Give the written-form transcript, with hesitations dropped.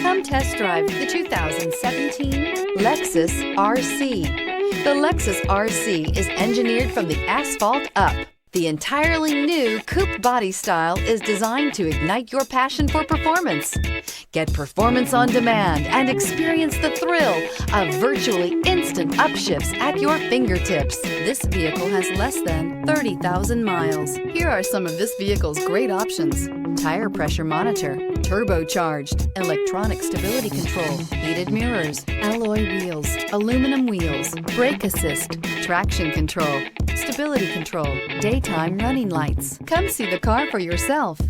Come test drive the 2017 Lexus RC. The Lexus RC is engineered from the asphalt up. The entirely new coupe body style is designed to ignite your passion for performance. Get performance on demand and experience the thrill of virtually instant upshifts at your fingertips. This vehicle has less than 30,000 miles. Here are some of this vehicle's great options: tire pressure monitor, turbocharged, electronic stability control, heated mirrors, alloy wheels, aluminum wheels, brake assist, traction control, stability control, daytime running lights. Come see the car for yourself.